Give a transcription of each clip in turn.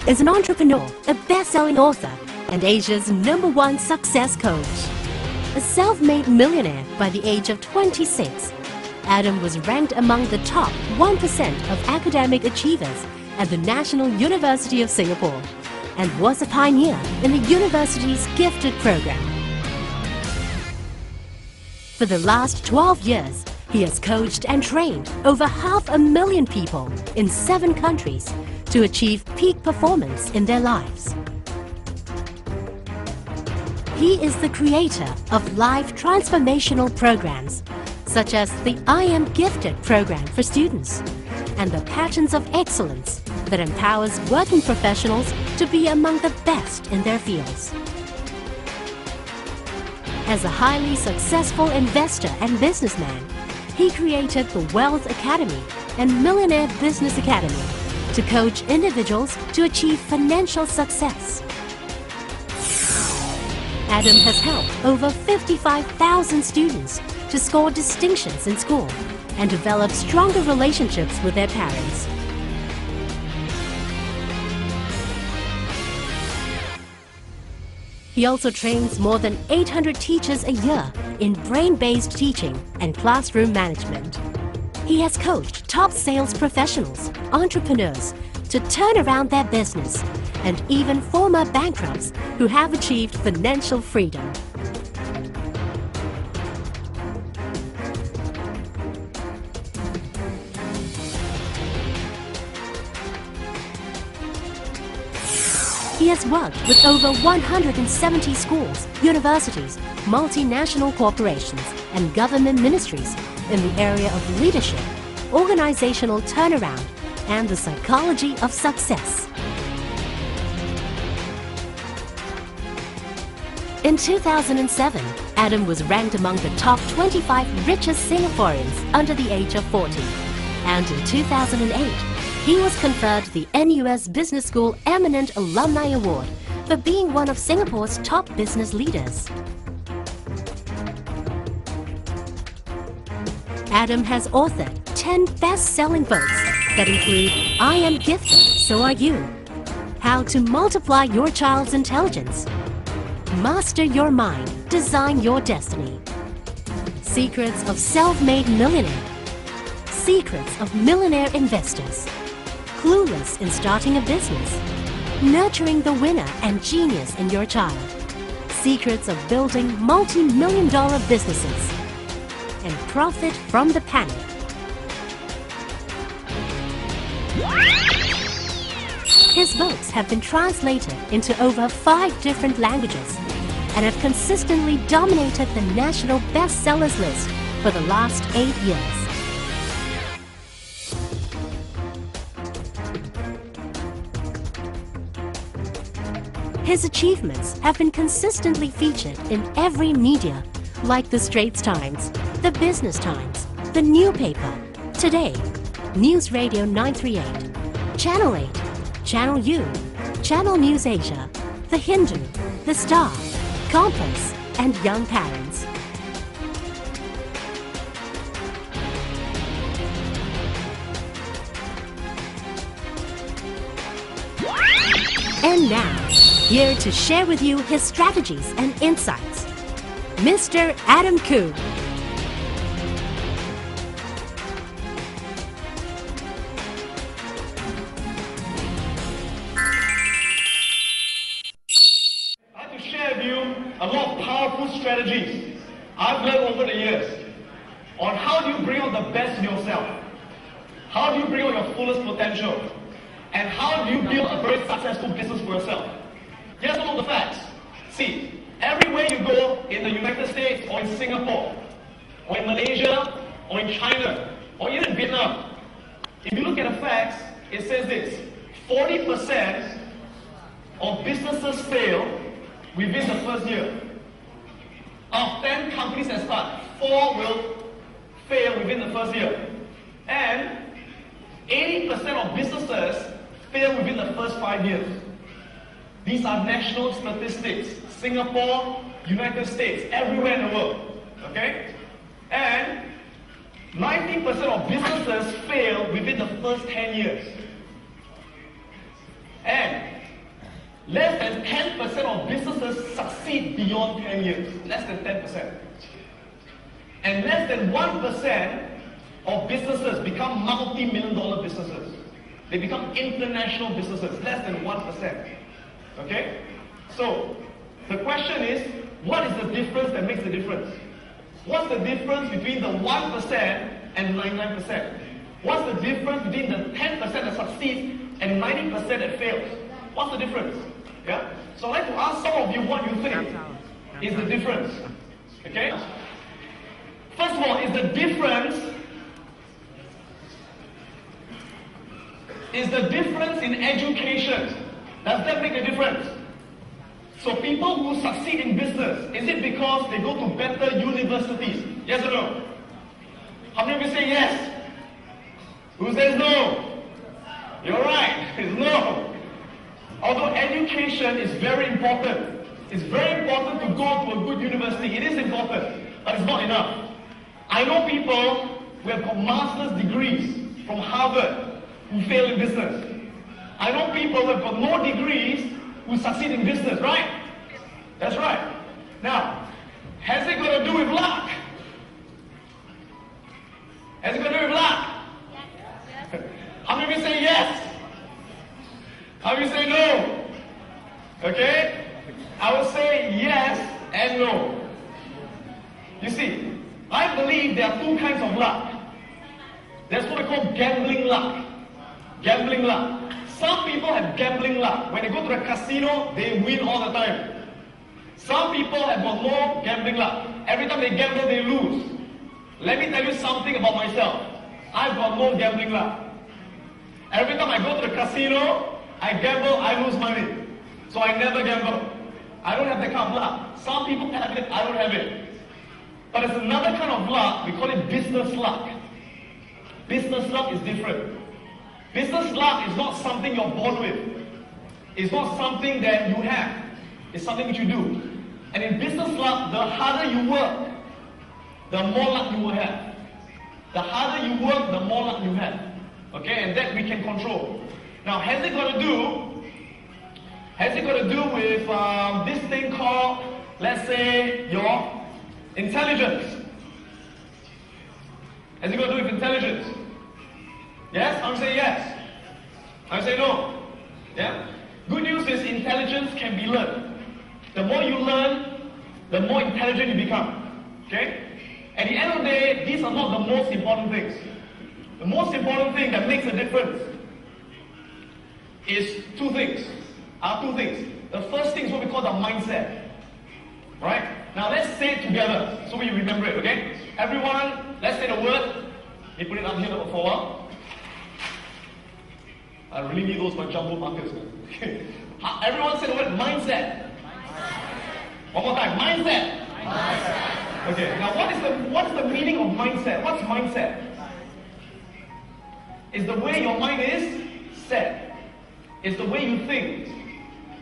is an entrepreneur, a best-selling author, and Asia's #1 success coach. A self-made millionaire by the age of 26, Adam was ranked among the top 1% of academic achievers at the National University of Singapore and was a pioneer in the university's gifted program. For the last 12 years, he has coached and trained over 500,000 people in 7 countries to achieve peak performance in their lives. He is the creator of life transformational programs such as the I Am Gifted program for students and the Patterns of Excellence that empowers working professionals to be among the best in their fields. As a highly successful investor and businessman, he created the Wealth Academy and Millionaire Business Academy to coach individuals to achieve financial success. Adam has helped over 55,000 students to score distinctions in school and develop stronger relationships with their parents. He also trains more than 800 teachers a year in brain-based teaching and classroom management. He has coached top sales professionals, entrepreneurs, to turn around their business, and even former bankrupts who have achieved financial freedom. He has worked with over 170 schools, universities, multinational corporations, and government ministries in the area of leadership, organizational turnaround, and the psychology of success. In 2007, Adam was ranked among the top 25 richest Singaporeans under the age of 40. And in 2008, he was conferred the NUS Business School Eminent Alumni Award for being one of Singapore's top business leaders. Adam has authored 10 best-selling books that include I Am Gifted, So Are You, How to Multiply Your Child's Intelligence, Master Your Mind, Design Your Destiny, Secrets of Self-Made Millionaire, Secrets of Millionaire Investors, Clueless in Starting a Business, Nurturing the Winner and Genius in Your Child, Secrets of Building Multi-million-dollar Businesses, and Profit from the Panic. His books have been translated into over 5 different languages and have consistently dominated the national bestsellers list for the last 8 years. His achievements have been consistently featured in every media like the Straits Times, the Business Times, the New Paper, Today, News Radio 938, Channel 8, Channel U, Channel News Asia, The Hindu, The Star, Compass, and Young Parents. And now, here to share with you his strategies and insights, Mr. Adam Khoo. I'd like to share with you a lot of powerful strategies I've learned over the years on how do you bring out the best in yourself, how do you bring out your fullest potential, and how do you build a very successful business for yourself. Here's some of the facts. See, everywhere you go in the United States or in Singapore or in Malaysia or in China or even in Vietnam, if you look at the facts, it says this: 40% of businesses fail within the first year. Out of 10 companies that start, 4 will fail within the first year. And 80% of businesses fail within the first 5 years. These are national statistics. Singapore, United States, everywhere in the world. Okay? And 90% of businesses fail within the first 10 years. And less than 10% of businesses succeed beyond 10 years. Less than 10%. And less than 1% of businesses become multi-million dollar businesses. They become international businesses. Less than 1%. Okay? So, the question is, what is the difference that makes the difference? What's the difference between the 1% and 99%? What's the difference between the 10% that succeeds and 90% that fails? What's the difference? Yeah? So I'd like to ask some of you what you think is the difference. Okay? First of all, is the difference in education? Does that make a difference? So people who succeed in business, is it because they go to better universities? Yes or no? How many of you say yes? Who says no? You're right, it's no. Although education is very important. It's very important to go to a good university. It is important, but it's not enough. I know people who have got master's degrees from Harvard who fail in business. I know people who have got no degrees who succeed in business, right? That's right. Now, has it got to do with luck? Has it got to do with luck? Yes. How many of you say yes? How many of you say no? Okay? I will say yes and no. You see, I believe there are two kinds of luck. There's what we call gambling luck. Gambling luck. Some people have gambling luck. When they go to the casino, they win all the time. Some people have got no gambling luck. Every time they gamble, they lose. Let me tell you something about myself. I've got no gambling luck. Every time I go to the casino, I gamble, I lose money. So I never gamble. I don't have that kind of luck. Some people have it, I don't have it. But there's another kind of luck, we call it business luck. Business luck is different. Business luck is not something you're born with. It's not something that you have. It's something that you do. And in business luck, the harder you work, the more luck you will have. The harder you work, the more luck you have. Okay, and that we can control. Now, has it got to do with this thing called, let's say, your intelligence? Has it got to do with intelligence? Yes? I'm saying yes. I'm saying no. Yeah? Good news is intelligence can be learned. The more you learn, the more intelligent you become. Okay? At the end of the day, these are not the most important things. The most important thing that makes a difference is two things. The first thing is what we call the mindset. Right? Now let's say it together so we remember it, okay? Everyone, let's say the word. You put it up here for a while. I really need those for jumbo markers. Okay. Everyone say the word mindset. One more time, mindset. Okay, now what is the meaning of mindset? What's mindset? It's the way your mind is set. It's the way you think.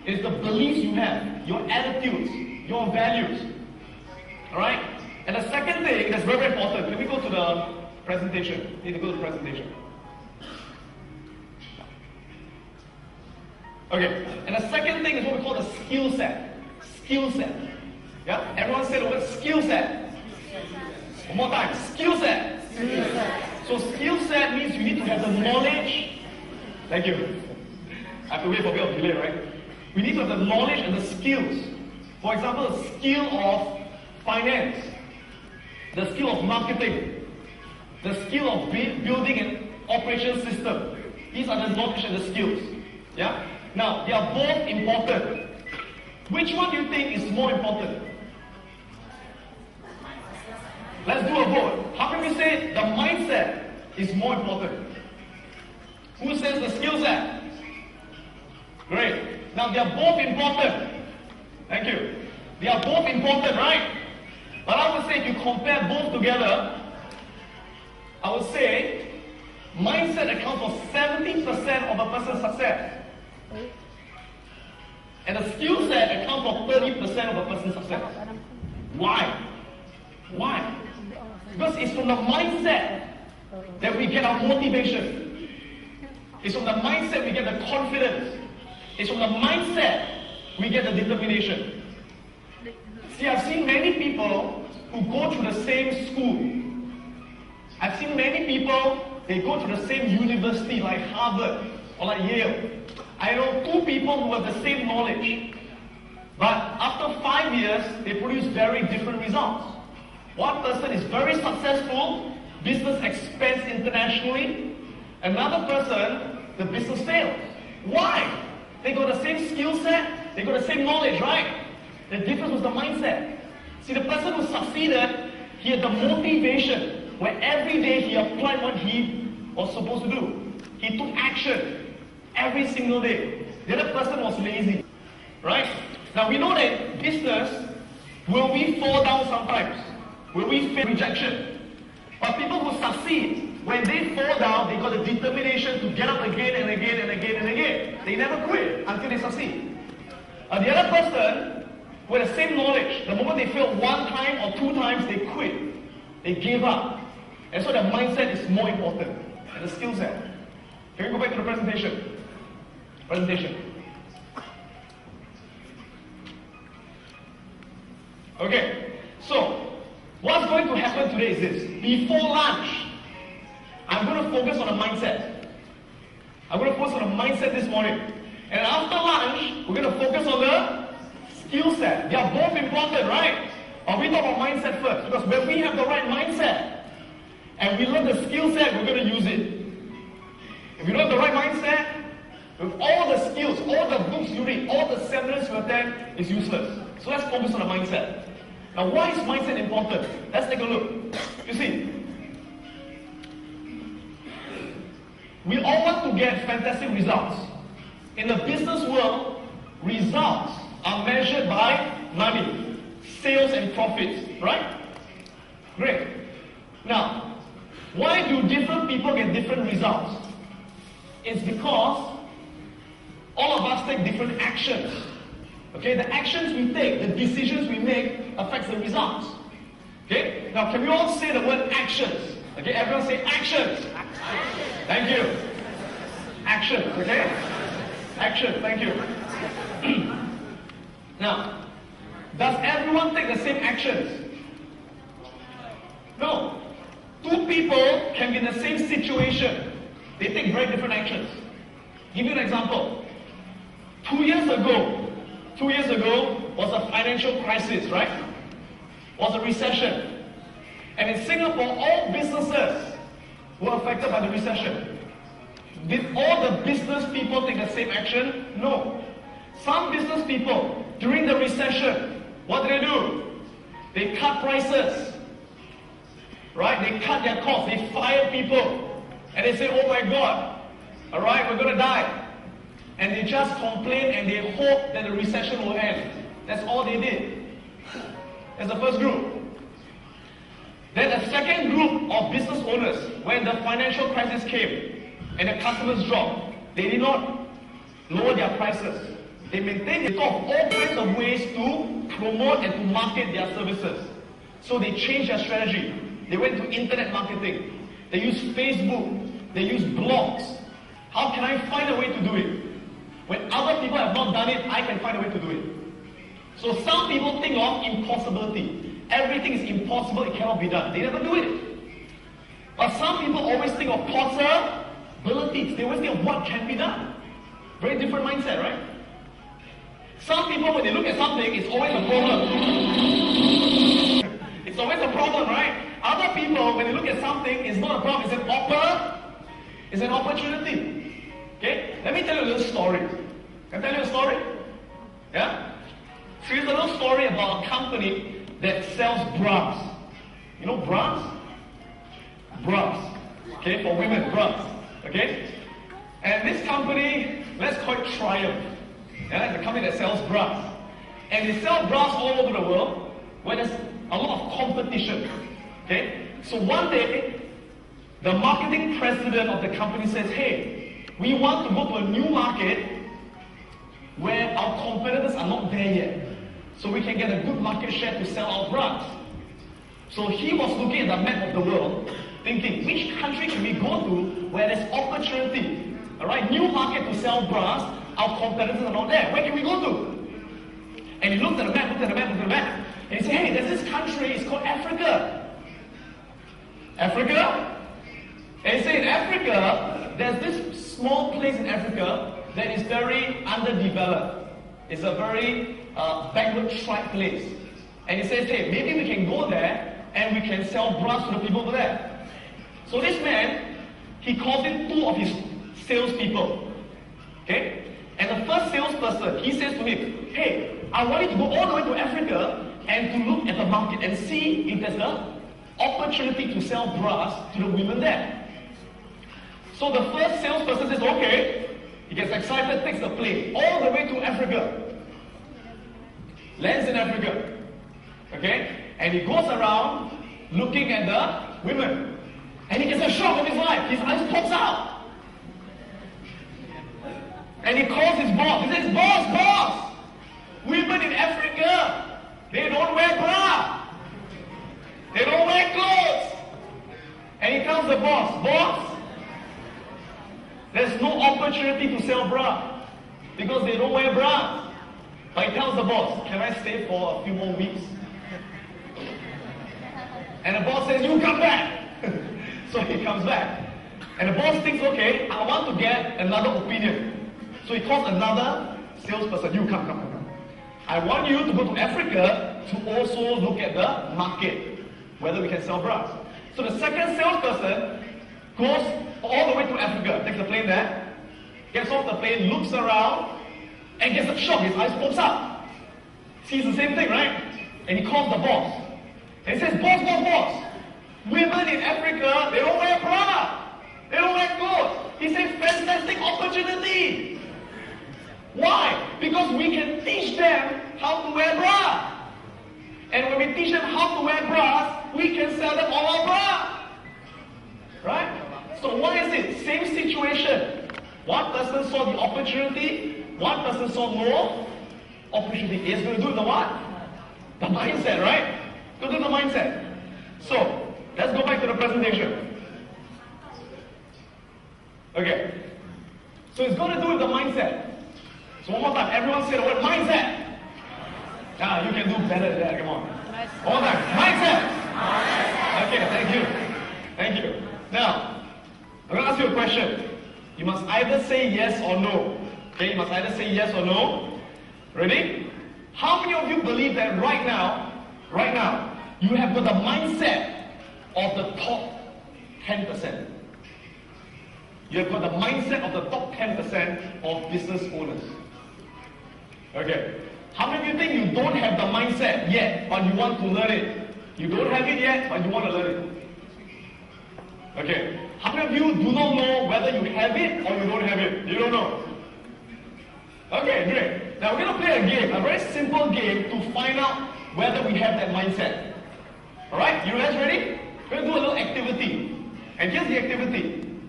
It's the beliefs you have, your attitudes, your values. Alright? And the second thing that's very, very important, can we go to the presentation? Need to go to the presentation. Okay, and the second thing is what we call the skill set. Skill set. Yeah? Everyone say the word skill set. One more time, skill set. So skill set means you need to have the knowledge. Thank you. I have to wait for a bit of delay, right? We need to have the knowledge and the skills. For example, the skill of finance, the skill of marketing, the skill of building an operation system. These are the knowledge and the skills. Yeah? Now, they are both important. Which one do you think is more important? Let's do a vote. How can we say the mindset is more important? Who says the skill set? Great. Now, they are both important. Thank you. They are both important, right? But I would say if you compare both together, I would say mindset accounts for 70% of a person's success. And the skill set accounts for 30% of a person's success. Why? Why? Because it's from the mindset that we get our motivation. It's from the mindset we get the confidence. It's from the mindset we get the determination. See, I've seen many people who go to the same school. I've seen many people, they go to the same university like Harvard or like Yale. I know two people who have the same knowledge, but after 5 years, they produce very different results. One person is very successful, business expands internationally. Another person, the business fails. Why? They got the same skill set, they got the same knowledge, right? The difference was the mindset. See, the person who succeeded, he had the motivation where every day he applied what he was supposed to do. He took action every single day. The other person was lazy, right? Now we know that business, will we fall down sometimes? Will we face rejection? But people who succeed, when they fall down, they got the determination to get up again and again and again and again. They never quit until they succeed. The other person, with the same knowledge, the moment they fail one time or two times, they quit. They give up. And so the mindset is more important than the skill set. Can we go back to the presentation? Okay, so what's going to happen today is this. Before lunch, I'm going to focus on the mindset. I'm going to focus on the mindset this morning. And after lunch, we're going to focus on the skill set. They are both important, right? But we talk about mindset first. Because when we have the right mindset, and we learn the skill set, we're going to use it. If you don't have the right mindset, with all the skills, all the books you read, all the seminars you attend, it's useless. So let's focus on the mindset. Now, why is mindset important? Let's take a look. You see, we all want to get fantastic results. In the business world, results are measured by money, sales and profits, right? Great. Now, why do different people get different results? It's because all of us take different actions. Okay, the actions we take, the decisions we make affects the results. Okay, now can we all say the word actions? Okay, everyone say actions. Thank you. Actions, okay? Action, thank you. Now, does everyone take the same actions? No. Two people can be in the same situation. They take very different actions. Give you an example. 2 years ago was a financial crisis, right? Was a recession. And in Singapore, all businesses were affected by the recession. Did all the business people take the same action? No. Some business people, during the recession, what did they do? They cut prices. Right? They cut their costs. They fire people. And they say, oh my God, all right, we're going to die. And they just complain and they hope that the recession will end. That's all they did. That's the first group. Then the second group of business owners, when the financial crisis came and the customers dropped, they did not lower their prices. They maintained, they thought of all kinds of ways to promote and to market their services. So they changed their strategy. They went to internet marketing. They used Facebook. They used blogs. How can I find a way to do it? When other people have not done it, I can find a way to do it. So some people think of impossibility. Everything is impossible, it cannot be done. They never do it. But some people always think of possibilities. They always think of what can be done. Very different mindset, right? Some people, when they look at something, it's always a problem. It's always a problem, right? Other people, when they look at something, it's not a problem, it's an opportunity. Okay? Let me tell you a little story. Can I tell you a story? Yeah? So here's a little story about a company that sells bras. You know bras? Bras. Okay, for women, bras. Okay? And this company, let's call it Triumph. Yeah, it's a company that sells bras. And they sell bras all over the world where there's a lot of competition. Okay? So one day, the marketing president of the company says, hey, we want to go to a new market where our competitors are not there yet. So we can get a good market share to sell our bras. So he was looking at the map of the world, thinking, which country can we go to where there's opportunity? Alright, new market to sell bras, our competitors are not there. Where can we go to? And he looked at the map, looked at the map, looked at the map. And he said, hey, there's this country, it's called Africa. Africa? And he said, in Africa, there's this small place in Africa that is very underdeveloped. It's a very backward tribe place. And he says, hey, maybe we can go there and we can sell bras to the people over there. So this man, he calls in 2 of his salespeople. Okay? And the first salesperson, he says to him, hey, I want you to go all the way to Africa and to look at the market and see if there's an opportunity to sell bras to the women there. So the first salesperson says, okay. He gets excited, takes the plane all the way to Africa. Lands in Africa. Okay? And he goes around looking at the women. And he gets a shock of his life. His eyes pops out. And he calls his boss. He says, boss, women in Africa, they don't wear bra. They don't wear clothes. And he tells the boss, there's no opportunity to sell bra because they don't wear bra. But he tells the boss, can I stay for a few more weeks? And the boss says, you come back. So he comes back. And the boss thinks, okay, I want to get another opinion. So he calls another salesperson, you come. I want you to go to Africa to also look at the market, whether we can sell bras. So the second salesperson goes all the way to Africa, takes the plane there, gets off the plane, looks around, and gets a shock. His eyes pops up. Sees the same thing, right? And he calls the boss. And he says, boss, women in Africa, they don't wear bra. They don't wear clothes. He says, fantastic opportunity. Why? Because we can teach them how to wear bra. And when we teach them how to wear bras, we can sell them all our bra. Right? So what is it? Same situation. One person saw the opportunity, one person saw no opportunity. He's going to do the what? The mindset, right? Go to the mindset. So, let's go back to the presentation. Okay. So he's going to do with the mindset. So one more time, everyone say the word mindset. Now you can do better than that, come on. One more time, mindset. Okay, thank you. Now, I'm going to ask you a question. You must either say yes or no. Okay, you must either say yes or no. Ready? How many of you believe that right now, you have got the mindset of the top 10%? You have got the mindset of the top 10% of business owners. Okay. How many of you think you don't have the mindset yet, but you want to learn it? You don't have it yet, but you want to learn it. Okay. How many of you do not know whether you have it or you don't have it? You don't know. Okay, great. Now we're going to play a game, a very simple game to find out whether we have that mindset. Alright, you guys ready? We're going to do a little activity. And here's the activity.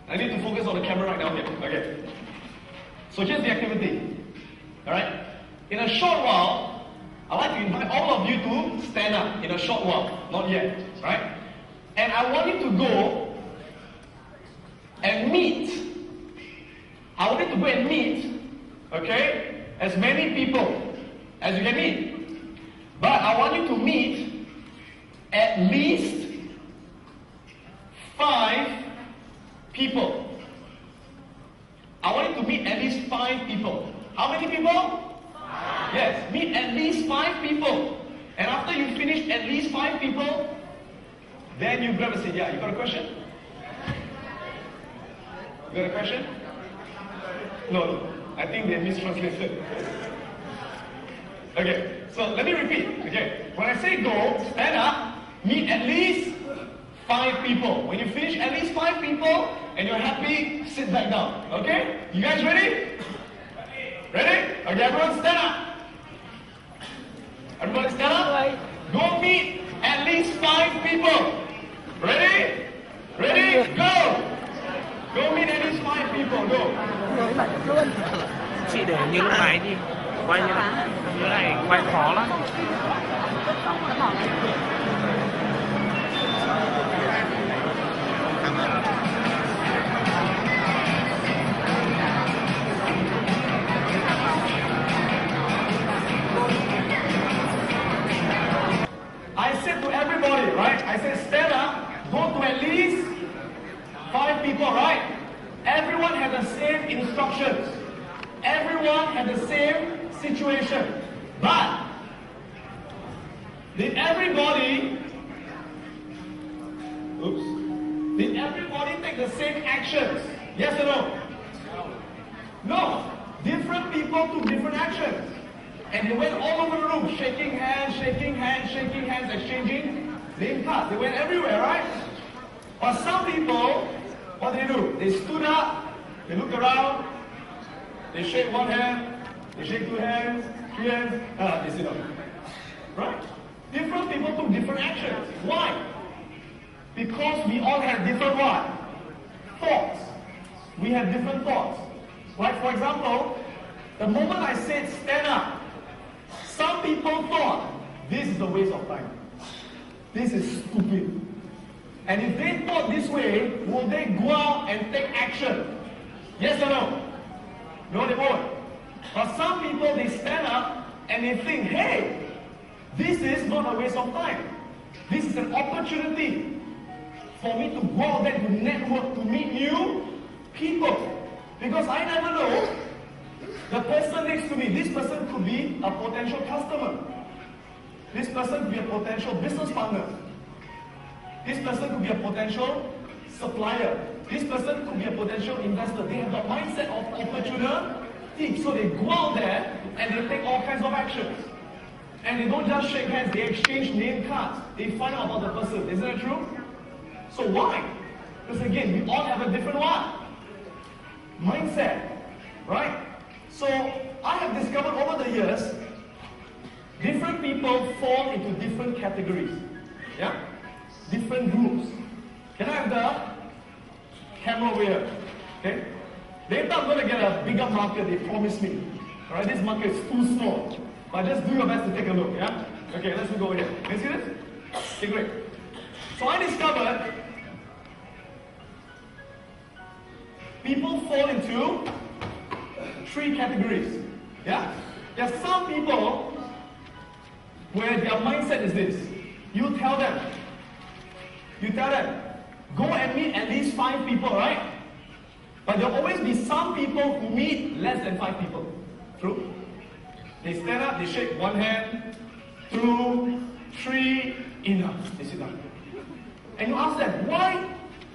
I need to focus on the camera right now. Okay. So here's the activity. Alright? In a short while, I'd like to invite all of you to stand up in a short while. Not yet. Right? And I want you to go and meet. I want you to go and meet, okay, as many people as you can meet. But I want you to meet at least 5 people. I want you to meet at least 5 people. How many people? 5. Yes, meet at least 5 people. And after you finish at least 5 people, then you grab a seat. Yeah, you got a question? You got a question? No, I think they mistranslated. Okay, so let me repeat. Okay, when I say go, stand up, meet at least 5 people. When you finish at least 5 people and you're happy, sit back down. Okay? You guys ready? Ready? Okay, everyone stand up. Everybody stand up. Go meet at least 5 people. Ready? Ready? Go! Go meet at least 5 people. Go. Chị để như lúc này đi, quay như này quay khó lắm. at least 5 people, right? Everyone had the same instructions. Everyone had the same situation. But did everybody take the same actions? Yes or no? No. Different people took different actions. And they went all over the room, shaking hands, exchanging name cards. They went everywhere, right? But some people, what did they do? They stood up, they looked around, they shake one hand, they shake 2 hands, 3 hands, they sit down. Right? Different people took different actions. Why? Because we all had different what? Thoughts. We had different thoughts. Like for example, the moment I said stand up, some people thought this is a waste of time. This is stupid. And if they thought this way, will they go out and take action? Yes or no? No, they won't. But some people, they stand up and they think, hey, this is not a waste of time. This is an opportunity for me to go out there to network, to meet new people. Because I never know the person next to me. This person could be a potential customer. This person could be a potential business partner. This person could be a potential supplier. This person could be a potential investor. They have the mindset of opportunity. So they go out there and they take all kinds of actions. And they don't just shake hands, they exchange name cards. They find out about the person. Isn't that true? So why? Because again, we all have a different what? Mindset. Right? So I have discovered over the years, different people fall into different categories. Yeah? Different groups. Can I have the camera over here? Okay? Later I'm going to get a bigger marker, they promised me. Alright, this marker is too small. But just do your best to take a look, yeah? Okay, let's go over here. Can you see this? Okay, great. So I discovered people fall into 3 categories. Yeah? There are some people where their mindset is this. You tell them, go and meet at least 5 people, right? But there will always be some people who meet less than 5 people. True? They stand up, they shake 1 hand, 2, 3, enough. They sit down. And you ask them, why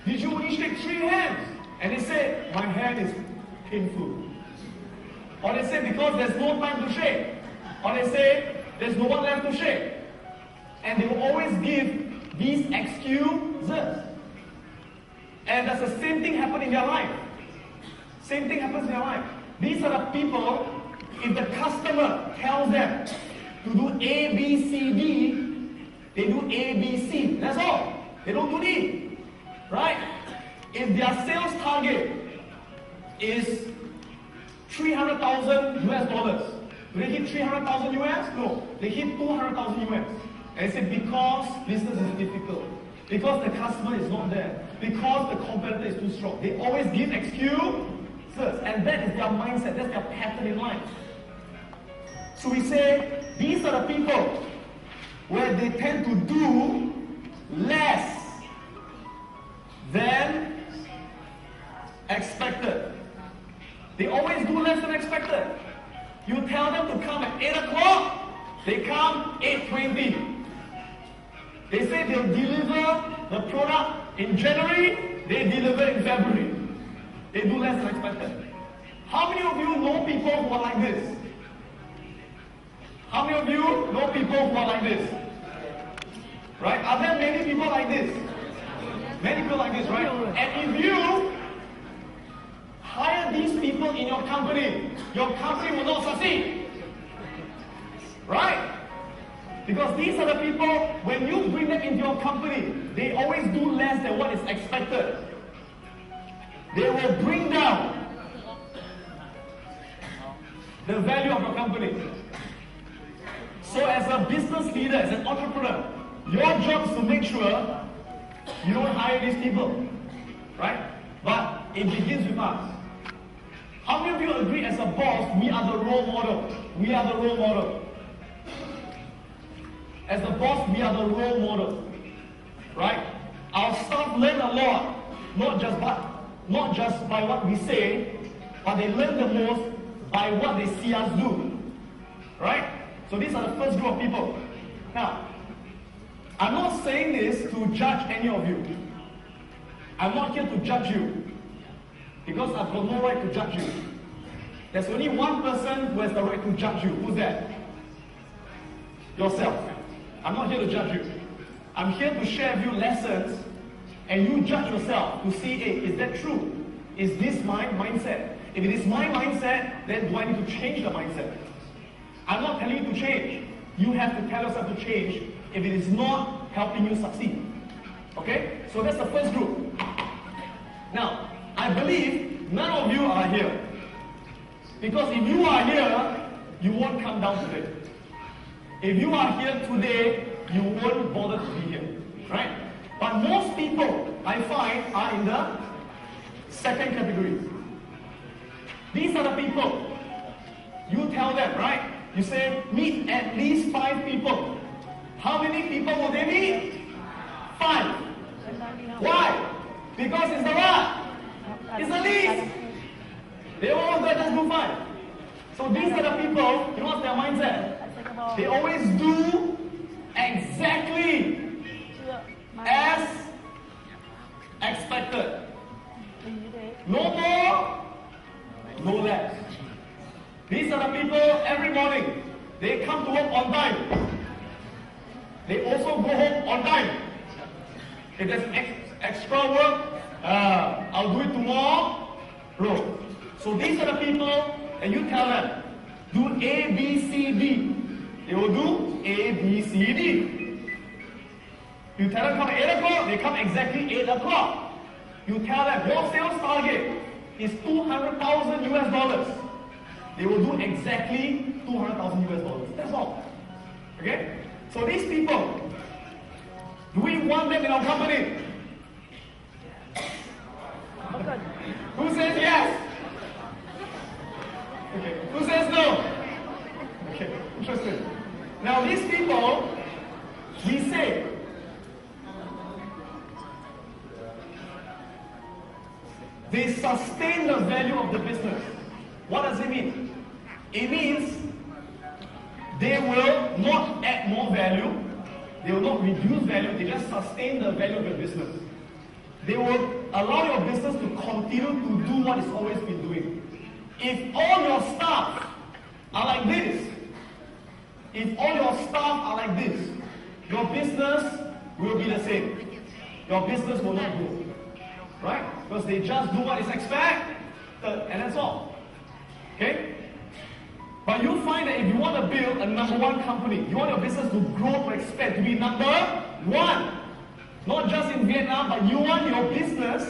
did you only shake 3 hands? And they say, my hand is painful. Or they say, because there's no time to shake. Or they say, there's no one left to shake. And they will always give these excuses. And that's the same thing happen in their life. Same thing happens in their life. These are the people, if the customer tells them to do A, B, C, D, they do A, B, C. That's all. They don't do D. Right? If their sales target is 300,000 US dollars, do they hit 300,000 US? No. They hit 200,000 US. And they say because business is difficult. Because the customer is not there. Because the competitor is too strong. They always give excuses. And that is their mindset. That's their pattern in life. So we say, these are the people where they tend to do less than expected. They always do less than expected. You tell them to come at 8 o'clock, they come 8:20. They say they'll deliver the product in January, they deliver in February. They do less than expected. How many of you know people who are like this? How many of you know people who are like this? Right? Are there many people like this? Many people like this, right? And if you hire these people in your company will not succeed. Right? Because these are the people, when you bring them into your company, they always do less than what is expected. They will bring down the value of your company. So as a business leader, as an entrepreneur, your job is to make sure you don't hire these people. Right? But it begins with us. How many of you agree as a boss, we are the role model? We are the role model. As a boss, we are the role model. Right? Our staff learn a lot, not just by what we say, but they learn the most by what they see us do. Right? So these are the first group of people. Now, I'm not saying this to judge any of you. I'm not here to judge you, because I've got no right to judge you. There's only one person who has the right to judge you. Who's that? Yourself. I'm not here to judge you. I'm here to share with you lessons, and you judge yourself to see, hey, is that true? Is this my mindset? If it is my mindset, then do I need to change the mindset? I'm not telling you to change. You have to tell yourself to change if it is not helping you succeed. Okay? So that's the first group. Now, I believe none of you are here. Because if you are here, you won't come down today. If you are here today, you won't bother to be here. Right? But most people, I find, are in the second category. These are the people. You tell them, right? You say, meet at least 5 people. How many people will they meet? 5. Why? Because it's the what? It's the least. They always just do 5. So these are the people, you know what's their mindset? They always do exactly as expected. No more, no less. These are the people every morning. They come to work on time. They also go home on time. If there's extra work, I'll do it tomorrow. So these are the people, and you tell them, do A, B, C, D. They will do A, B, C, D. You tell them come at 8 o'clock, they come exactly 8 o'clock. You tell them your sales target is $200,000 US. They will do exactly $200,000 US. That's all. Okay? So these people, do we want them in our company? Who says yes? Okay. Who says no? Okay. Interesting. Now these people, we say, they sustain the value of the business. What does it mean? It means they will not add more value, they will not reduce value, they just sustain the value of your business. They will allow your business to continue to do what it's always been doing. If all your staff are like this, if all your staff are like this, your business will be the same. Your business will not grow. Right? Because they just do what is expected, and that's all. Okay? But you find that if you want to build a number 1 company, you want your business to grow, to expand, to be number 1, not just in Vietnam, but you want your business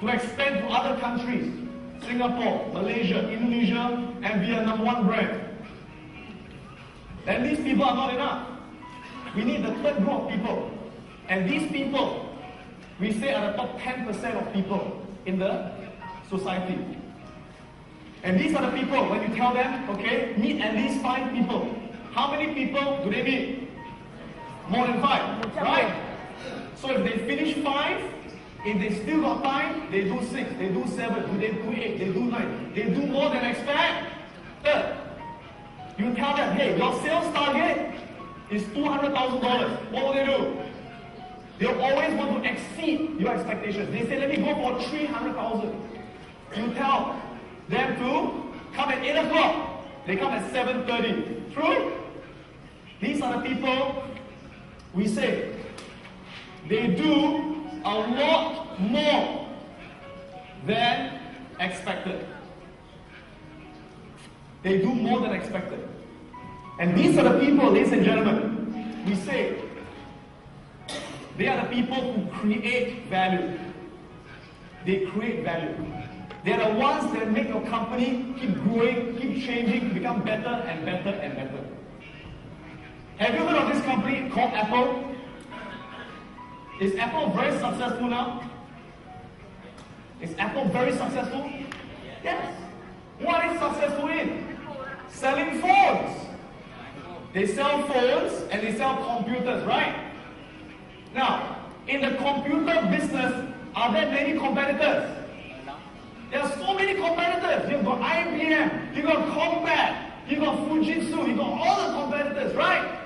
to expand to other countries, Singapore, Malaysia, Indonesia, and be a number 1 brand. Then these people are not enough. We need the third group of people. And these people, we say, are the top 10% of people in the society. And these are the people, when you tell them, okay, meet at least 5 people. How many people do they meet? More than 5, right? So if they finish 5, if they still got time, they do 6, they do 7, they do 8, they do 9. They do more than expected. You tell them, hey, your sales target is $200,000. What will they do? They'll always want to exceed your expectations. They say, let me go for 300,000. You tell them to come at 8 o'clock. They come at 7:30. True? These are the people we say they do a lot more than expected. They do more than expected. And these are the people, ladies and gentlemen, we say they are the people who create value. They create value. They are the ones that make your company keep growing, keep changing, become better and better and better. Have you heard of this company called Apple? Is Apple very successful now? Is Apple very successful? Yes. What is successful in? Selling phones. They sell phones and they sell computers, right? Now, In the computer business, are there many competitors? There are so many competitors. You've got IBM, you've got Compaq, you've got Fujitsu, you've got all the competitors, right?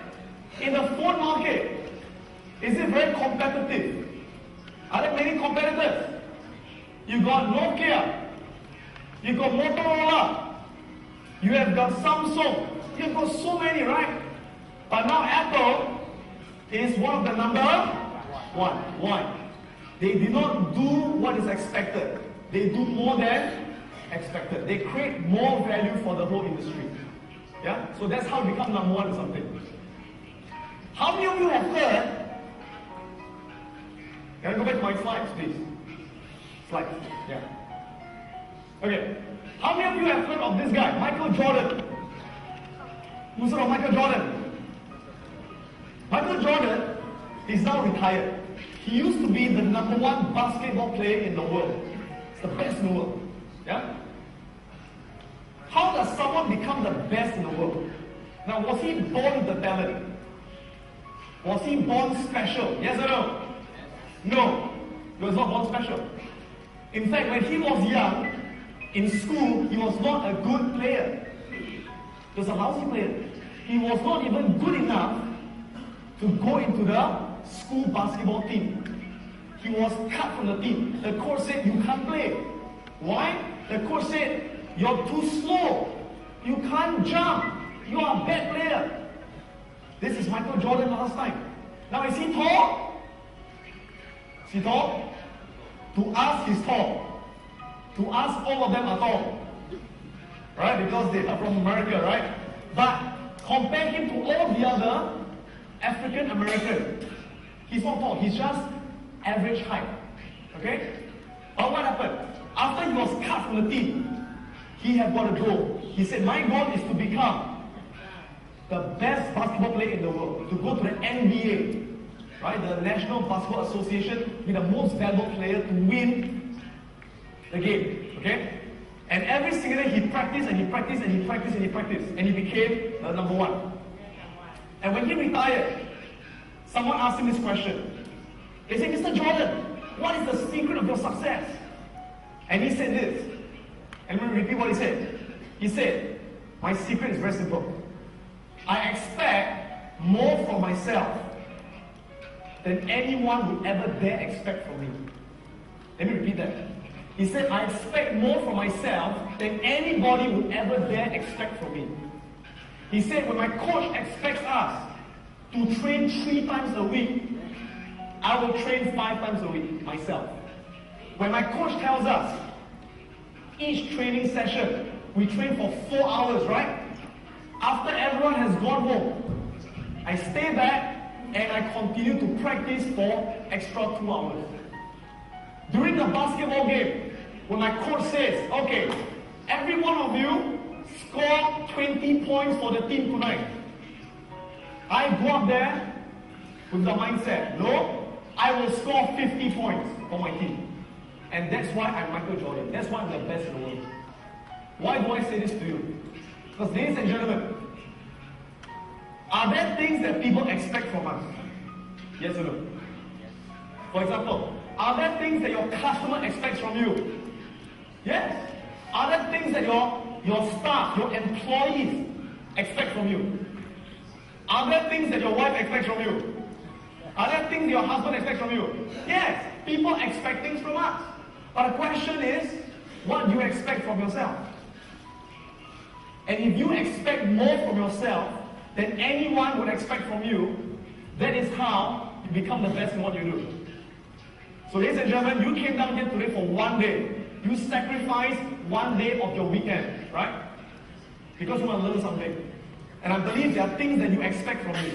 In the phone market, is it very competitive? Are there many competitors? You've got Nokia, you've got Motorola, you have got Samsung, you've got so many, right? But now Apple is one of the number one. Why? They do not do what is expected. They do more than expected. They create more value for the whole industry. Yeah? So that's how they become number one in something. How many of you have heard? Can I go back to my slides, please? Slides. Yeah. Okay. How many of you have heard of this guy, Michael Jordan? Who's heard of Michael Jordan? Michael Jordan is now retired. He used to be the number one basketball player in the world. It's the best in the world. Yeah? How does someone become the best in the world? Now, was he born with the talent? Was he born special? Yes or no? No. He was not born special. In fact, when he was young, in school, he was not a good player. He was a lousy player. He was not even good enough to go into the school basketball team. He was cut from the team. The coach said, you can't play. Why? The coach said, you're too slow. You can't jump. You are a bad player. This is Michael Jordan last time. Now, is he tall? Is he tall? To us, he's tall. To us, all of them are tall. Right? Because they are from America, right? But compare him to all the other African Americans. He's not tall. He's just average height. Okay? But what happened? After he was cut from the team, he had got a goal. He said, my goal is to become the best basketball player in the world. To go to the NBA. Right? The National Basketball Association, be the most valuable player to win the game. Okay? And every single day he practiced and he practiced and he practiced and he practiced. And he became the number one. And when he retired, someone asked him this question. They said, Mr. Jordan, what is the secret of your success? And he said this. And let me repeat what he said. He said, my secret is very simple. I expect more from myself than anyone would ever dare expect from me. Let me repeat that. He said, I expect more from myself than anybody would ever dare expect from me. He said, when my coach expects us to train 3 times a week, I will train 5 times a week myself. When my coach tells us, each training session, we train for 4 hours, right? After everyone has gone home, I stay back and I continue to practice for extra 2 hours. During the basketball game, when my coach says, okay, every one of you score 20 points for the team tonight. I go up there with the mindset, no, I will score 50 points for my team. And that's why I'm Michael Jordan. That's why I'm the best in the world. Why do I say this to you? Because ladies and gentlemen, are there things that people expect from us? Yes or no? For example, are there things that your customer expects from you? Yes. Are there things that your staff, your employees expect from you? Are there things that your wife expects from you? Are there things your husband expects from you? Yes. People expect things from us. But the question is, what do you expect from yourself? And if you expect more from yourself than anyone would expect from you, that is how you become the best in what you do. So ladies and gentlemen, you came down here today for 1 day. You sacrificed 1 day of your weekend, right? Because you want to learn something. And I believe there are things that you expect from me.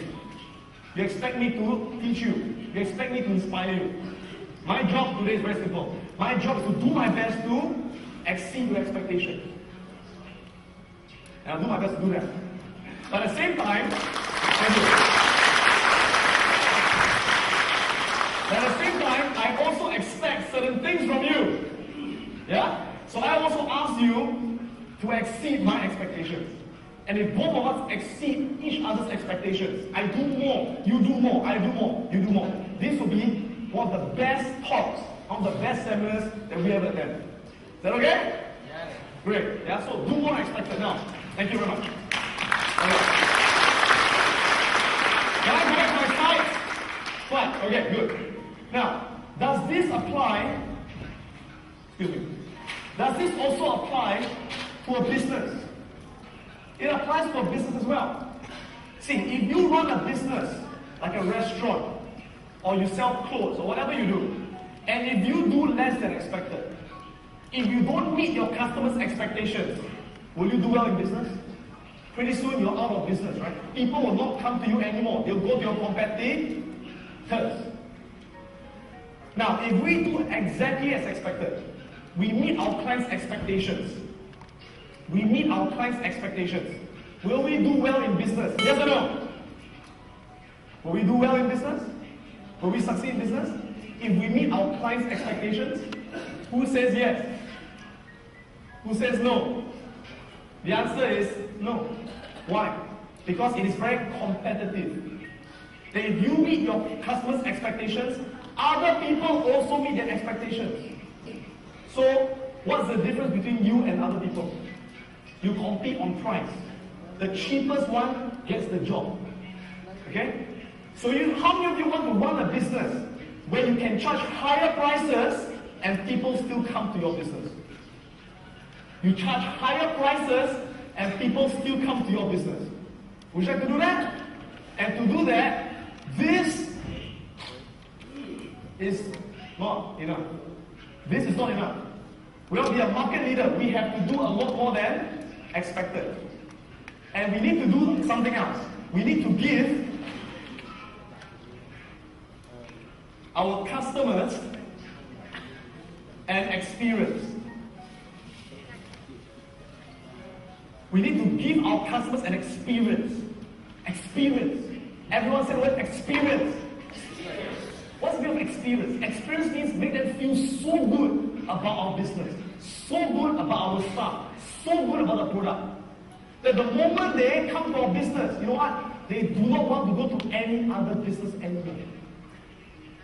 You expect me to teach you. You expect me to inspire you. My job today is very simple. My job is to do my best to exceed your expectations. And I'll do my best to do that. But at the same time, thank you. But at the same time, I also expect certain things from you. Yeah? So I also ask you to exceed my expectations. And if both of us exceed each other's expectations, I do more, you do more, I do more, you do more. This will be one of the best talks, one of the best seminars that we ever attended. Is that okay? Yes. Great. Yeah, so do more expected now. Thank you very much. Okay. Can I go back to my slides? Fine. Okay, good. Now, does this apply, excuse me, does this also apply to a business? It applies to a business as well. See, if you run a business, like a restaurant, or you sell clothes, or whatever you do, and if you do less than expected, if you don't meet your customers' expectations, will you do well in business? Pretty soon you're out of business, right? People will not come to you anymore. They'll go to your competitors. Now, if we do exactly as expected, we meet our clients' expectations. We meet our clients' expectations. Will we do well in business? Yes or no? Will we do well in business? Will we succeed in business? If we meet our clients' expectations? Who says yes? Who says no? The answer is no. Why? Because it is very competitive. That if you meet your customers' expectations, other people also meet their expectations. So, what's the difference between you and other people? You compete on price. The cheapest one gets the job. Okay? So how many of you want to run a business where you can charge higher prices and people still come to your business? You charge higher prices and people still come to your business. Would you like to do that? And to do that, this is not enough. This is not enough. We want to be a market leader. We have to do a lot more than expected. And we need to do something else. We need to give our customers an experience. We need to give our customers an experience. Experience. Everyone say the word experience. What's the meaning of experience? Experience means make them feel so good about our business, so good about our staff, so good about the product, that the moment they come to our business, you know what? They do not want to go to any other business anymore.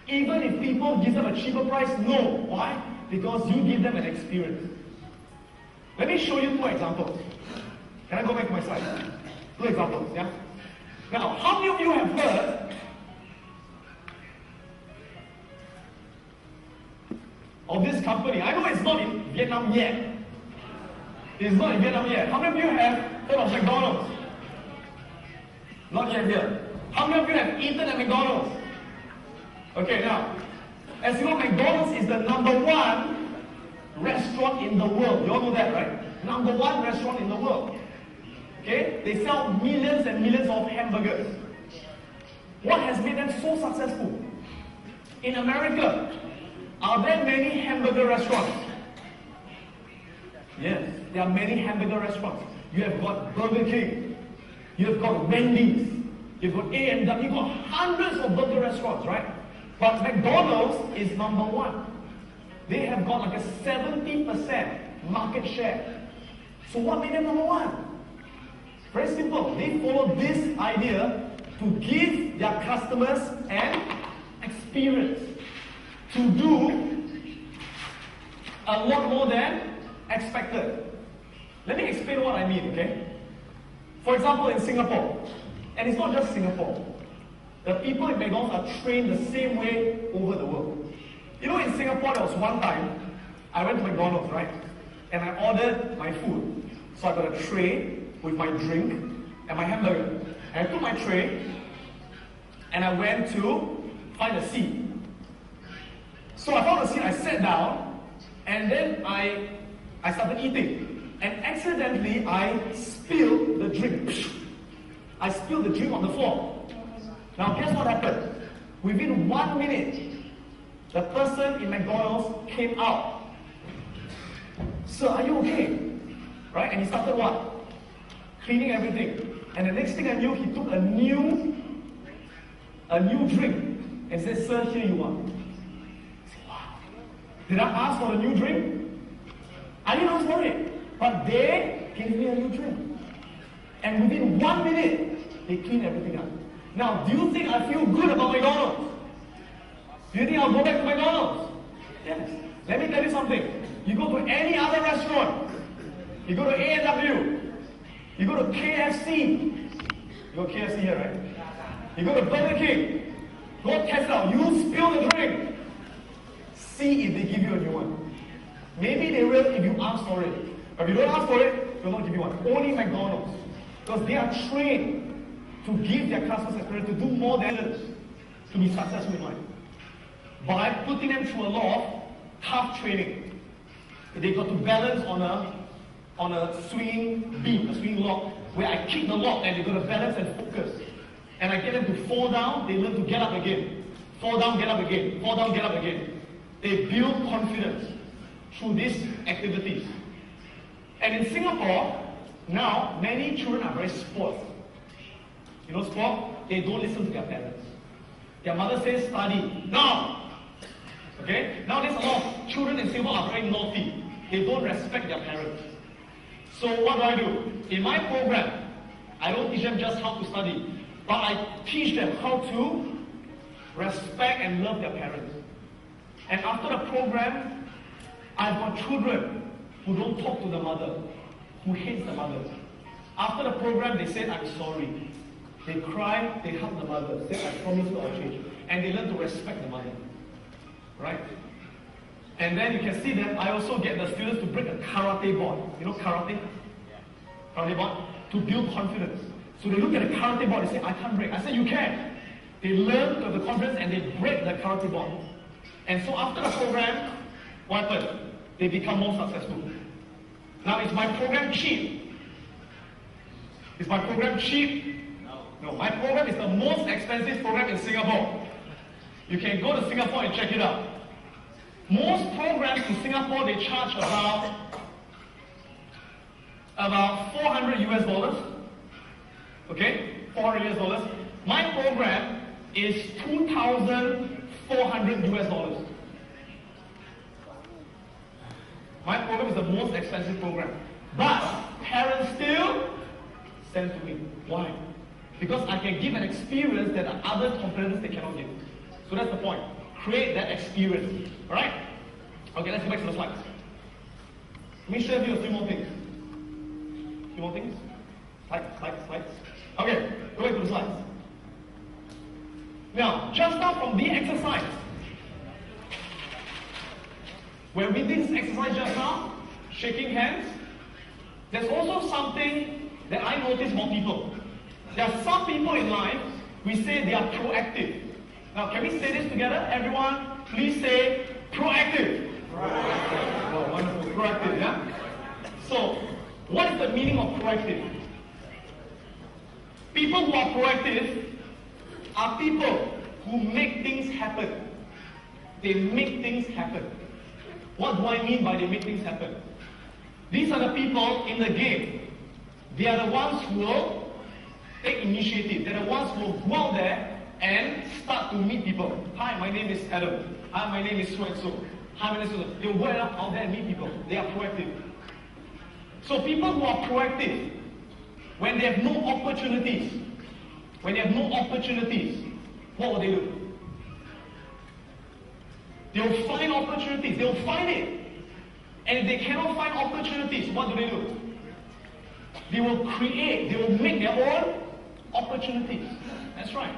Even if people give them a cheaper price, no. Why? Because you give them an experience. Let me show you two examples. Can I go back to my slide? Two examples, yeah? Now, how many of you have heard of this company? I know it's not in Vietnam yet. It's not in Vietnam yet. How many of you have heard of McDonald's? Not yet here. How many of you have eaten at McDonald's? Okay, now, as you know, McDonald's is the #1 restaurant in the world. You all know that, right? #1 restaurant in the world. Okay? They sell millions and millions of hamburgers. What has made them so successful? In America, are there many hamburger restaurants? Yes, there are many hamburger restaurants. You have got Burger King. You have got Wendy's. You've got A&W. You've got hundreds of burger restaurants, right? But McDonald's is #1. They have got like a 70% market share. So what made them #1? Very simple. They follow this idea to give their customers an experience, to do a lot more than expected. Let me explain what I mean, okay? For example, in Singapore, and it's not just Singapore, the people in McDonald's are trained the same way over the world. You know, in Singapore, there was one time, I went to McDonald's, right? And I ordered my food. So I got a tray with my drink and my hamburger. And I took my tray and I went to find a seat. So I found a seat, I sat down, and then I started eating. And accidentally, I spilled the drink. I spilled the drink on the floor. Now, guess what happened? Within 1 minute, the person in McDonald's came out. Sir, are you okay? Right? And he started what? Cleaning everything. And the next thing I knew, he took a new drink and said, sir, here you are. I said, wow. Did I ask for a new drink? I didn't ask for it. But they gave me a new drink. And within 1 minute, they cleaned everything up. Now, do you think I feel good about McDonald's? Do you think I'll go back to McDonald's? Yes. Let me tell you something. You go to any other restaurant, you go to A&W, you go to KFC, you go to KFC here, right? You go to Burger King, go test out, you spill the drink. See if they give you a new one. Maybe they will if you ask for it. But if you don't ask for it, they'll not give you one. Only McDonald's. Because they are trained to give their customers experience, to do more than others, to be successful in life. By putting them through a lot of tough training. They got to balance on a swinging beam, a swinging lock, where I kick the lock and they got to balance and focus. And I get them to fall down, they learn to get up again. Fall down, get up again. Fall down, get up again. They build confidence through these activities. And in Singapore, now, many children are very spoiled. You know sport? They don't listen to their parents. Their mother says, study. Now! Okay? Now there's a lot of children in Singapore are very naughty. They don't respect their parents. So what do? In my program, I don't teach them just how to study, but I teach them how to respect and love their parents. And after the program, I've got children who don't talk to the mother, who hates the mother. After the program, they said, I'm sorry. They cry, they hug the mother, say, I promise you I'll change. And they learn to respect the mother. Right? And then you can see that I also get the students to break a karate board. You know karate? Karate board? To build confidence. So they look at the karate board and say, I can't break. I say, you can. They learn to have the confidence and they break the karate board. And so after the program, what happened? They become more successful. Now, is my program cheap? Is my program cheap? No, my program is the most expensive program in Singapore. You can go to Singapore and check it out. Most programs in Singapore, they charge about 400 US dollars. Okay, 400 US dollars. My program is 2,400 US dollars. My program is the most expensive program. But parents still send to me. Why? Because I can give an experience that other competitors they cannot give. So that's the point. Create that experience. Alright? Okay, let's go back to the slides. Let me share with you a few more things. Few more things? Slides. Okay, go back to the slides. Now, just now from the exercise, when we did this exercise just now, shaking hands, there's also something that I notice about people. There are some people in life, we say they are proactive. Now, can we say this together? Everyone, please say proactive. Proactive. Oh, wonderful. Proactive, yeah? So, what is the meaning of proactive? People who are proactive are people who make things happen. They make things happen. What do I mean by they make things happen? These are the people in the game. They are the ones who will take initiative. They're the ones who will go out there and start to meet people. Hi, my name is Adam. Hi, my name is so and so. Hi, my name is so. They will go out there and meet people. They are proactive. So people who are proactive, when they have no opportunities, what will they do? They will find opportunities. They will find it. And if they cannot find opportunities, what do? They will create, they will make their own opportunities. That's right.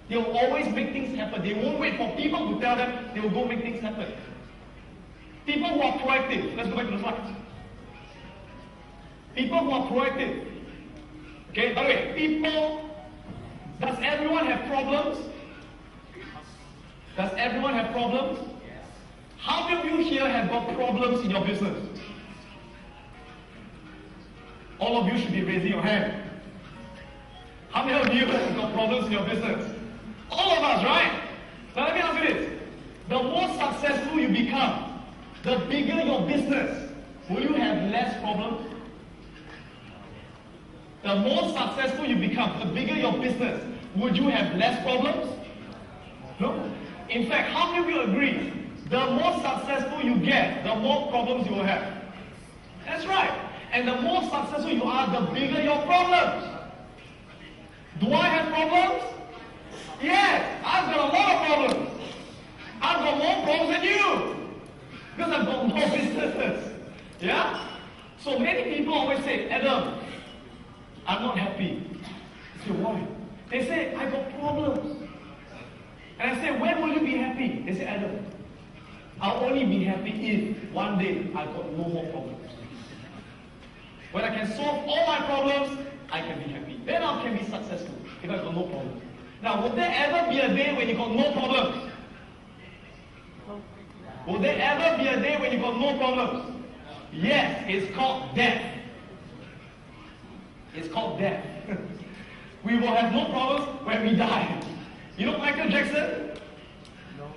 They will always make things happen. They won't wait for people to tell them. They will go make things happen. People who are proactive. Let's go back to the slides. People who are proactive. Okay, by the way, people, does everyone have problems? Does everyone have problems? How many of you here have got problems in your business? All of you should be raising your hand. How many of you have got problems in your business? All of us, right? Now let me ask you this. The more successful you become, the bigger your business, will you have less problems? The more successful you become, the bigger your business, would you have less problems? No. In fact, how many of you agree? The more successful you get, the more problems you will have. That's right. And the more successful you are, the bigger your problems. Do I have problems? Yes, I've got a lot of problems. got more problems than you. Because I've got more businesses. Yeah? So many people always say, Adam, I'm not happy. I say, why? They say, I got problems. And I say, when will you be happy? They say, Adam, I'll only be happy if one day I got no more problems. When I can solve all my problems, I can be happy. Then I can be successful if I got no problems. Now, would there ever be a day when you got no problems? Will there ever be a day when you got no problems? Yes, it's called death. It's called death. We will have no problems when we die. You know Michael Jackson? No.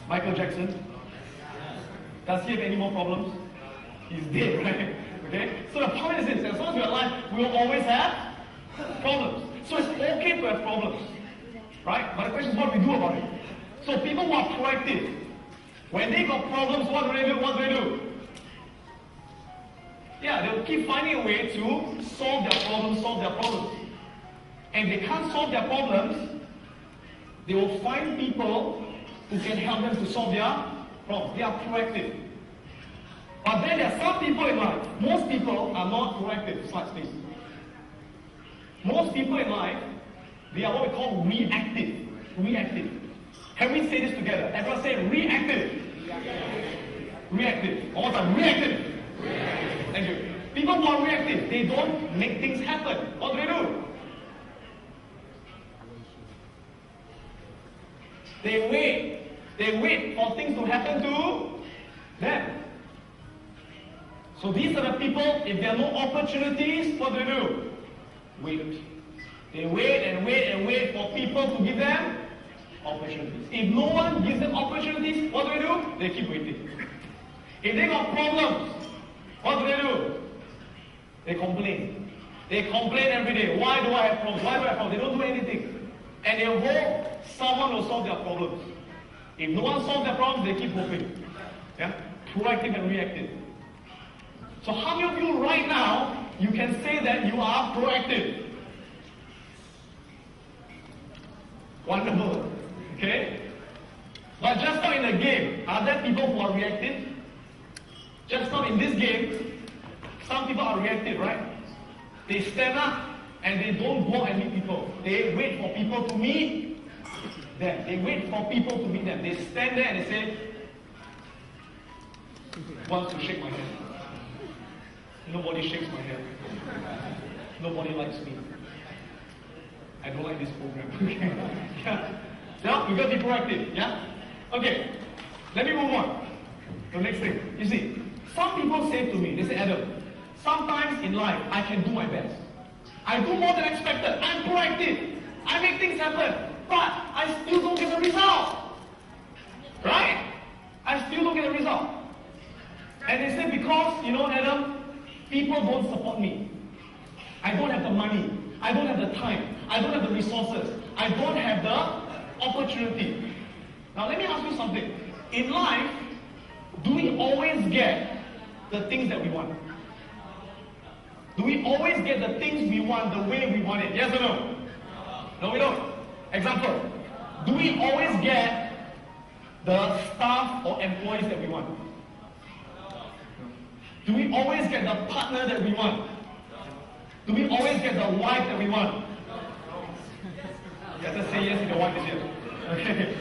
Michael Jackson? Does he have any more problems? He's dead, right? Okay? So the point is this, as long as we're alive, we will always have problems. So it's okay to have problems. Right? But the question is what we do about it. So people who are proactive, when they got problems, what do they do? What do they do? Yeah, they'll keep finding a way to solve their problems. And if they can't solve their problems, they will find people who can help them to solve their problems. They are proactive. But then there are some people in life, most people are not proactive. Slides, please. Most people in life, they are what we call reactive. Reactive. Can we say this together? Everyone say reactive. Reactive. One more time. Reactive. Thank you. People who are reactive, they don't make things happen. What do they do? They wait. They wait for things to happen to them. So these are the people, if there are no opportunities, what do they do? Wait. They wait and wait and wait for people to give them opportunities. If no one gives them opportunities, what do? They keep waiting. If they got problems, what do? They complain. They complain every day. Why do I have problems? Why do I have problems? They don't do anything. And they hope someone will solve their problems. If no one solves their problems, they keep hoping. Yeah? Proactive and reactive. So how many of you right now, you can say that you are proactive? Wonderful. Okay? But just now in the game, are there people who are reactive? Just now in this game, some people are reactive, right? They stand up and they don't go and meet people. They wait for people to meet them. They wait for people to meet them. They stand there and they say, wants to shake my hand. Nobody shakes my hand. Nobody likes me. I don't like this program. Okay. Yeah. Now, you got to be proactive. Yeah? Okay. Let me move on. The next thing. You see, some people say to me, they say, Adam, sometimes in life, I can do my best. I do more than expected. I'm proactive. I make things happen. But I still don't get the result. Right? I still don't get the result. And they say, because, Adam, people don't support me. I don't have the money. I don't have the time. I don't have the resources. I don't have the opportunity. Now let me ask you something. In life, do we always get the things that we want? Do we always get the things we want the way we want it? Yes or no? No, we don't. Example. Do we always get the staff or employees that we want? Do we always get the partner that we want? Do we always get the wife that we want? You have to say yes if your wife is here. Okay.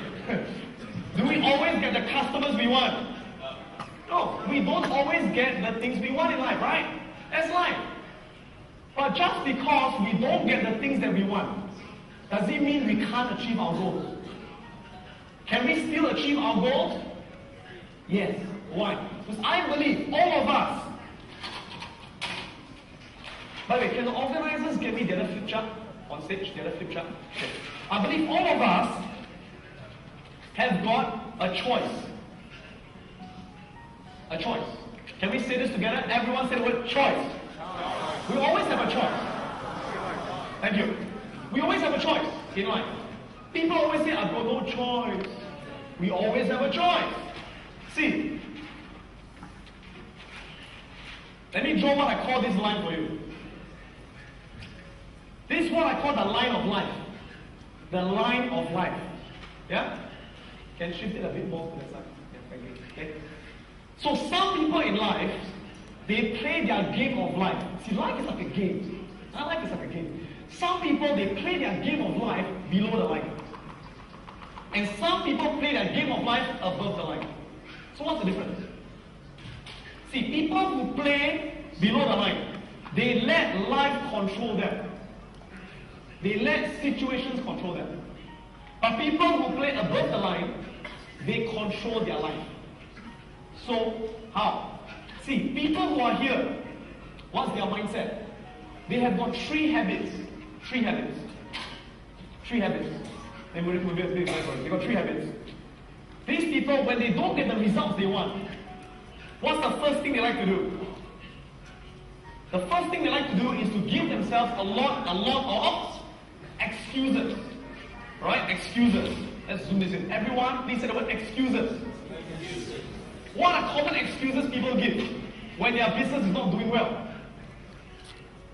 Do we always get the customers we want? No, we don't always get the things we want in life, right? That's life. But just because we don't get the things that we want, does it mean we can't achieve our goals? Can we still achieve our goals? Yes. Why? Because I believe all of us. By the way, can the organizers give me the other flip chart on stage? The other flip chart? Okay. I believe all of us have got a choice. A choice. Can we say this together? Everyone say the word choice. We always have a choice. Thank you. We always have a choice in life. People always say, I've got no choice. We always have a choice. See, let me draw what I call this line for you. This is what I call the line of life. The line of life. Yeah? Can shift it a bit more to the side. Yeah, thank you. Okay. So some people in life, they play their game of life. See, life is like a game. Life is like a game. Some people, they play their game of life below the line. And some people play their game of life above the line. So what's the difference? See, people who play below the line, they let life control them. They let situations control them. But people who play above the line, they control their life. So, how? See, people who are here, what's their mindset? They have got three habits. Three habits. Three habits. They got three habits. These people, when they don't get the results they want, what's the first thing they like to do? The first thing they like to do is to give themselves a lot of excuses. Right? Excuses. Let's zoom this in. Everyone, please say the word excuses. What are common excuses people give when their business is not doing well?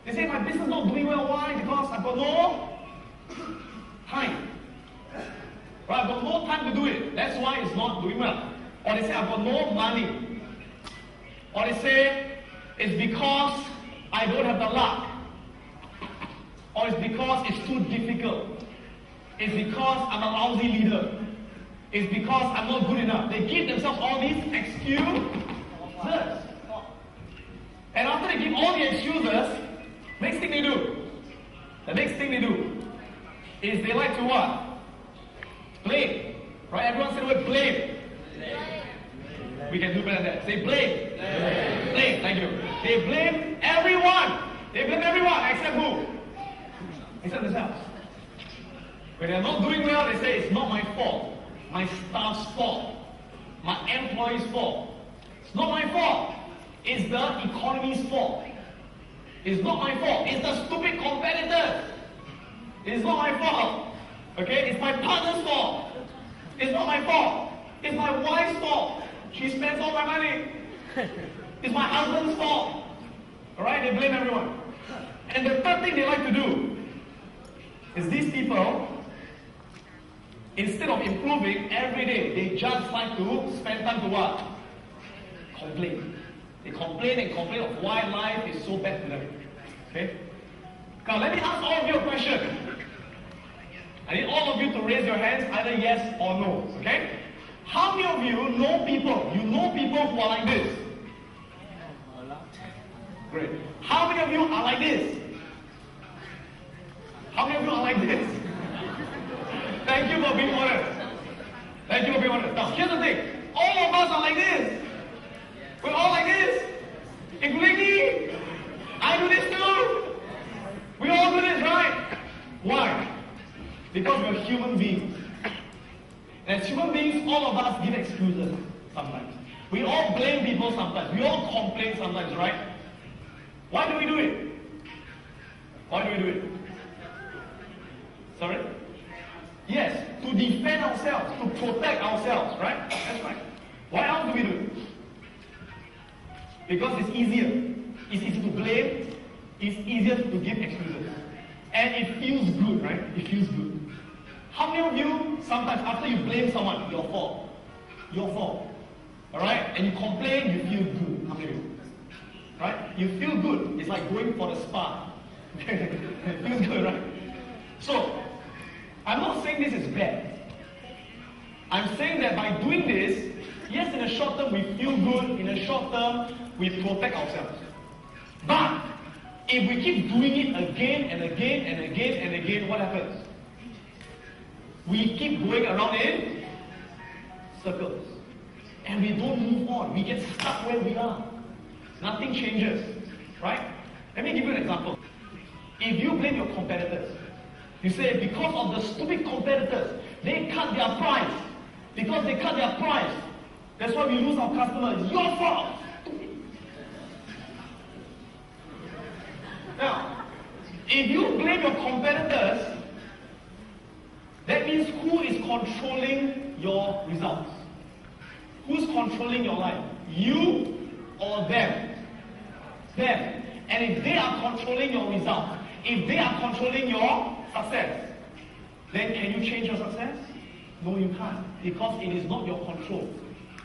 They say, my business is not doing well. Why? Because I've got no time. Right? I've got no time to do it. That's why it's not doing well. Or they say, I've got no money. Or they say, it's because I don't have the luck. Or it's because it's too difficult. It's because I'm a lousy leader. It's because I'm not good enough. They give themselves all these excuses. And after they give all the excuses, next thing they do, the next thing they do is they like to what? Blame. Right? Everyone say the word blame. We can do better than that. Say blame. Blame. Thank you. They blame everyone. They blame everyone except who? Except themselves. When they're not doing well, they say it's not my fault. My staff's fault. My employee's fault. It's not my fault. It's the economy's fault. It's not my fault. It's the stupid competitors. It's not my fault. Okay? It's my partner's fault. It's not my fault. It's my wife's fault. She spends all my money. It's my husband's fault. Alright? They blame everyone. And the third thing they like to do is these people, instead of improving every day, they just like to spend time to what? Complain. They complain and complain of why life is so bad to them. Okay? Now let me ask all of you a question. I need all of you to raise your hands, either yes or no. Okay? How many of you know people? You know people who are like this? Great. How many of you are like this? How many of you are like this? Thank you for being honest. Thank you for being honest. Now, here's the thing. All of us are like this. We're all like this. Including me. I do this too. We all do this, right? Why? Because we're human beings. And as human beings, all of us give excuses sometimes. We all blame people sometimes. We all complain sometimes, right? Why do we do it? Why do we do it? Sorry? Yes, to defend ourselves, to protect ourselves, right? That's right. Why else do we do it? Because it's easier. It's easy to blame. It's easier to give excuses. And it feels good, right? It feels good. How many of you, sometimes after you blame someone, your fault? Your fault. Alright? And you complain, you feel good. How many of you? Right? You feel good. It's like going for the spa. It feels good, right? So, I'm not saying this is bad. I'm saying that by doing this, yes, in the short term we feel good, in the short term we protect ourselves. But if we keep doing it again and again and again and again, what happens? We keep going around in circles. And we don't move on. We get stuck where we are. Nothing changes. Right? Let me give you an example. If you blame your competitors, you say, because of the stupid competitors, they cut their price. Because they cut their price, that's why we lose our customers. It's your fault. Now, if you blame your competitors, that means who is controlling your results? Who's controlling your life? You or them? Them. And if they are controlling your results, if they are controlling your success, then can you change your success? No, you can't. Because it is not your control.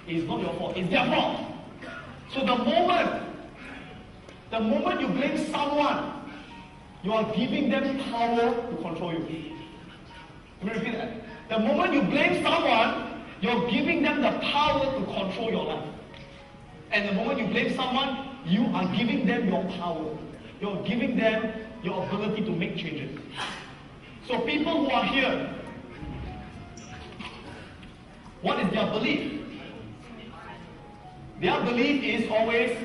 It is not your fault. It's their fault. So the moment you blame someone, you are giving them power to control you. Let me repeat that. The moment you blame someone, you're giving them the power to control your life. And the moment you blame someone, you are giving them your power. You're giving them your ability to make changes. So people who are here, what is their belief? Their belief is always,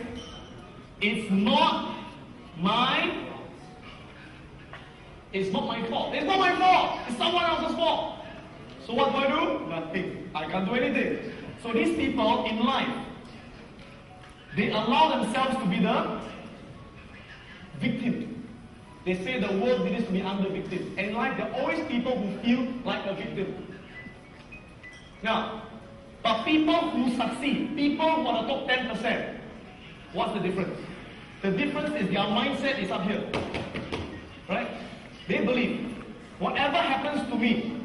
it's not my fault. It's not my fault. It's someone else's fault. So what do? Nothing. I can't do anything. So these people in life, they allow themselves to be the victim. They say the world needs to be under victim. And in life, there are always people who feel like a victim. Now, but people who succeed, people who are the top 10%, what's the difference? The difference is their mindset is up here. Right? They believe, whatever happens to me,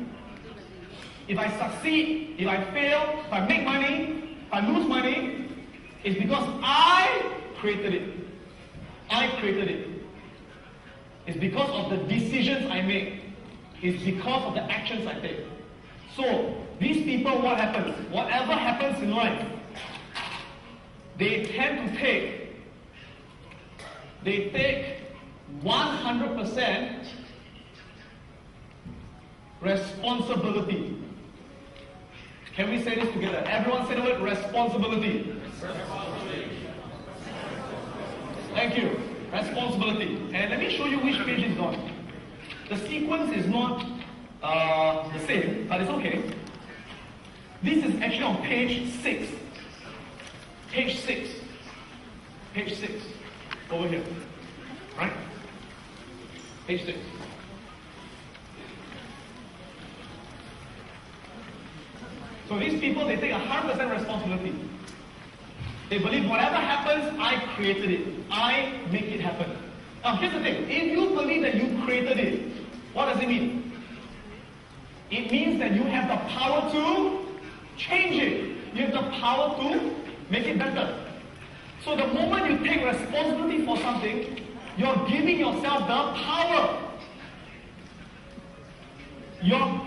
if I succeed, if I fail, if I make money, if I lose money, it's because I created it. I created it. It's because of the decisions I make. It's because of the actions I take. So, these people, what happens? Whatever happens in life, they tend to take 100% responsibility. Can we say this together? Everyone say the word responsibility. Thank you. Responsibility. And let me show you which page it's on. The sequence is not the same, but it's okay. This is actually on page 6. Page 6. Page 6. Over here. Right? Page 6. So these people, they take 100% responsibility. They believe whatever happens, I created it. I make it happen. Now here's the thing. If you believe that you created it, what does it mean? It means that you have the power to change it. You have the power to make it better. So the moment you take responsibility for something, you're giving yourself the power. You're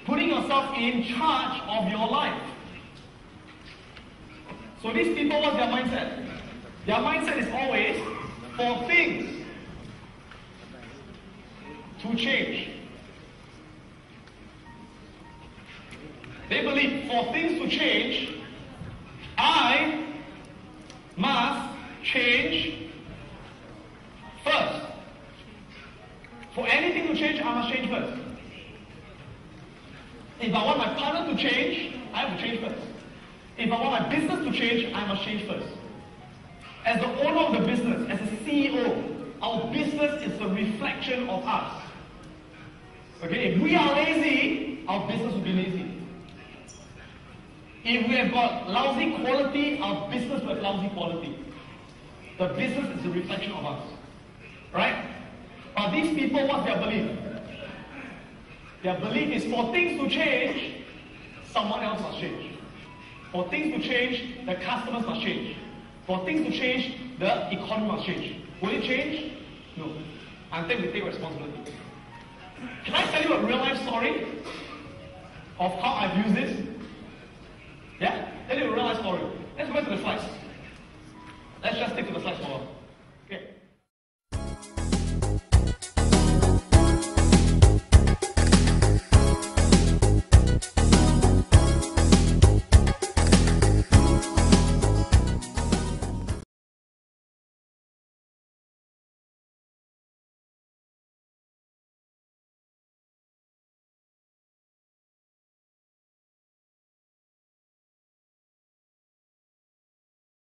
putting yourself in charge of your life. So these people, what's their mindset? Their mindset is always for things to change. They believe for things to change, I must change first. For anything to change, I must change first. If I want my partner to change, I have to change first. If I want my business to change, I must change first. As the owner of the business, as a CEO, our business is a reflection of us. Okay, if we are lazy, our business will be lazy. If we have got lousy quality, our business will have lousy quality. The business is a reflection of us. Right? But these people, what's their belief? Their belief is for things to change, someone else must change. For things to change, the customers must change. For things to change, the economy must change. Will it change? No. Until we take responsibility. Can I tell you a real life story of how I've used this? Yeah? Tell you a real life story. Let's go back to the slides.